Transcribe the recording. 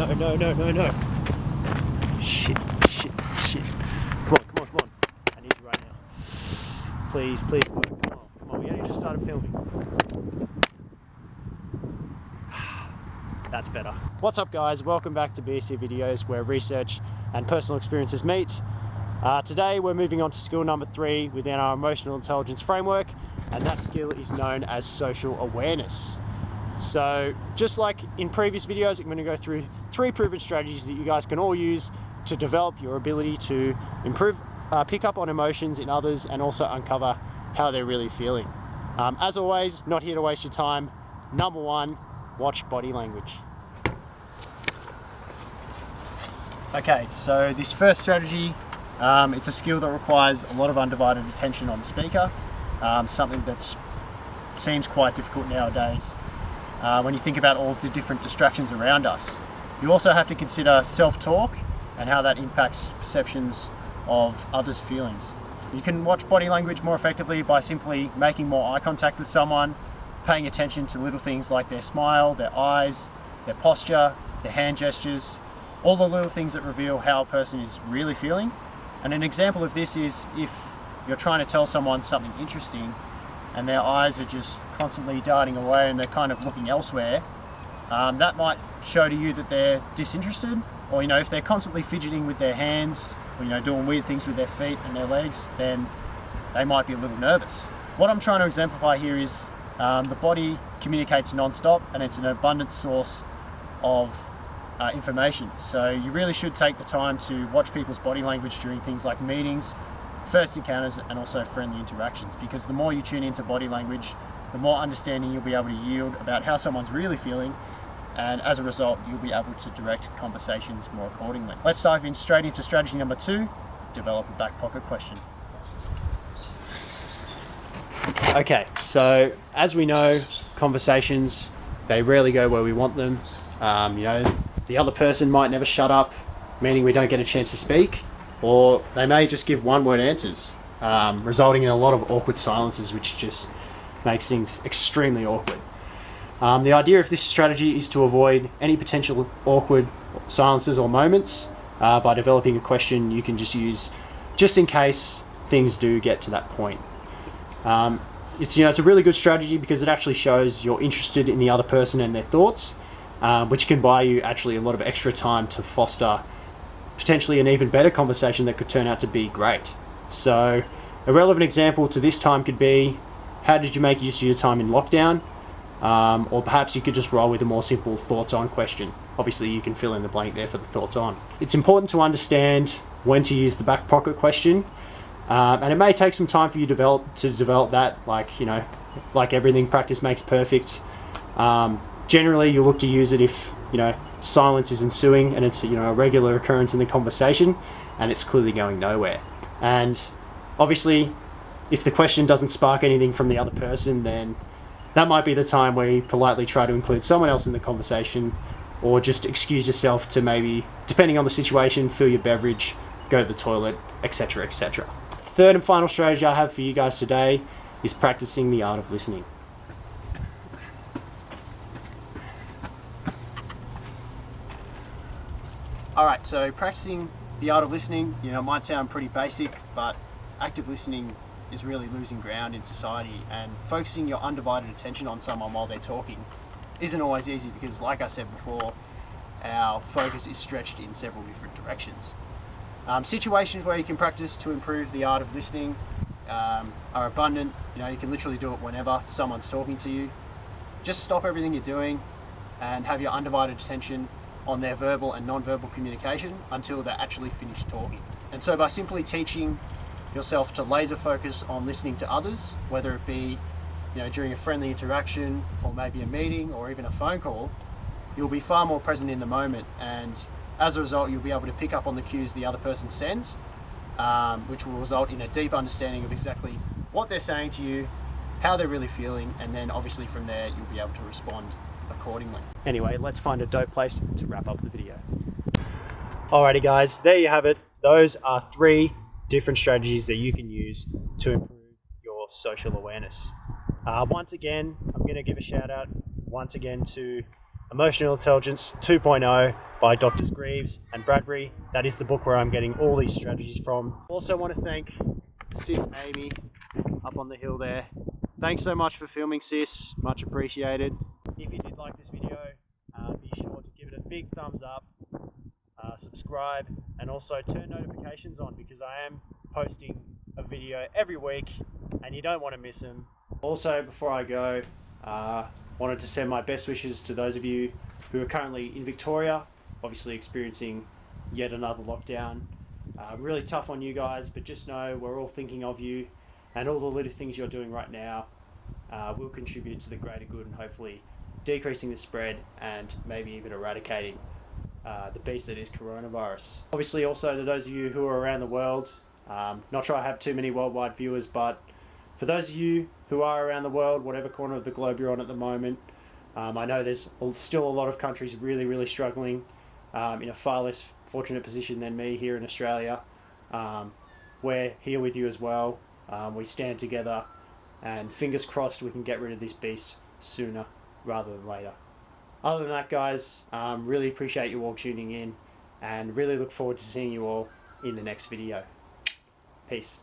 No. Shit. Come on. I need you right now. Please work. Come on. We only just started filming. That's better. What's up, guys? Welcome back to BC Videos, where research and personal experiences meet. Today we're moving on to skill number 3 within our emotional intelligence framework, and that skill is known as social awareness. So just like in previous videos, I'm going to go through 3 proven strategies that you guys can all use to develop your ability to pick up on emotions in others and also uncover how they're really feeling. As always, not here to waste your time. Number 1, watch body language. Okay, so this first strategy, it's a skill that requires a lot of undivided attention on the speaker, something that seems quite difficult nowadays when you think about all of the different distractions around us. You also have to consider self-talk and how that impacts perceptions of others' feelings. You can watch body language more effectively by simply making more eye contact with someone, paying attention to little things like their smile, their eyes, their posture, their hand gestures, all the little things that reveal how a person is really feeling. And an example of this is if you're trying to tell someone something interesting and their eyes are just constantly darting away and they're kind of looking elsewhere, that might show to you that they're disinterested. Or, if they're constantly fidgeting with their hands, or, doing weird things with their feet and their legs, then they might be a little nervous. What I'm trying to exemplify here is the body communicates non-stop, and it's an abundant source of information. So you really should take the time to watch people's body language during things like meetings, first encounters, and also friendly interactions, because the more you tune into body language, the more understanding you'll be able to yield about how someone's really feeling, and as a result, you'll be able to direct conversations more accordingly. Let's dive in straight into strategy number 2, develop a back pocket question. Okay, so as we know, conversations, they rarely go where we want them. The other person might never shut up, meaning we don't get a chance to speak, or they may just give one-word answers, resulting in a lot of awkward silences, which just makes things extremely awkward. The idea of this strategy is to avoid any potential awkward silences or moments by developing a question you can just use just in case things do get to that point. It's a really good strategy because it actually shows you're interested in the other person and their thoughts, which can buy you actually a lot of extra time to foster potentially an even better conversation that could turn out to be great. So a relevant example to this time could be, how did you make use of your time in lockdown? Or perhaps you could just roll with a more simple thoughts on question. Obviously you can fill in the blank there for the thoughts on. It's important to understand when to use the back pocket question, and it may take some time for you to develop that. Like everything, practice makes perfect. Generally you'll look to use it if silence is ensuing and it's a regular occurrence in the conversation and it's clearly going nowhere. And obviously if the question doesn't spark anything from the other person, then that might be the time where you politely try to include someone else in the conversation, or just excuse yourself to maybe, depending on the situation, fill your beverage, go to the toilet, etc. etc. Third and final strategy I have for you guys today is practicing the art of listening. Alright, so practicing the art of listening, it might sound pretty basic, but active listening is really losing ground in society, and focusing your undivided attention on someone while they're talking isn't always easy because, like I said before, our focus is stretched in several different directions. Situations where you can practice to improve the art of listening are abundant. You can literally do it whenever someone's talking to you. Just stop everything you're doing and have your undivided attention on their verbal and non-verbal communication until they're actually finished talking. And so by simply teaching yourself to laser focus on listening to others, whether it be during a friendly interaction or maybe a meeting or even a phone call, you'll be far more present in the moment, and as a result you'll be able to pick up on the cues the other person sends, which will result in a deep understanding of exactly what they're saying to you, how they're really feeling, and then obviously from there you'll be able to respond accordingly. Anyway, let's find a dope place to wrap up the video. Alrighty guys, there you have it. Those are 3 different strategies that you can use to improve your social awareness. Once again, I'm going to give a shout out once again to Emotional Intelligence 2.0 by Drs. Greaves and Bradbury. That is the book where I'm getting all these strategies from. Also want to thank Sis Amy up on the hill there. Thanks so much for filming, sis. Much appreciated. If you did like this video, be sure to give it a big thumbs up, subscribe, and also turn notifications on, because I am posting a video every week and you don't want to miss them. Also, before I go, wanted to send my best wishes to those of you who are currently in Victoria, obviously experiencing yet another lockdown. Really tough on you guys, but just know we're all thinking of you, and all the little things you're doing right now will contribute to the greater good and hopefully decreasing the spread and maybe even eradicating the beast that is coronavirus. Obviously, also to those of you who are around the world, not sure I have too many worldwide viewers, but for those of you who are around the world, whatever corner of the globe you're on at the moment, I know there's still a lot of countries really struggling in a far less fortunate position than me here in Australia. We're here with you as well. We stand together, and fingers crossed we can get rid of this beast sooner rather than later. Other than that, guys, really appreciate you all tuning in, and really look forward to seeing you all in the next video. Peace.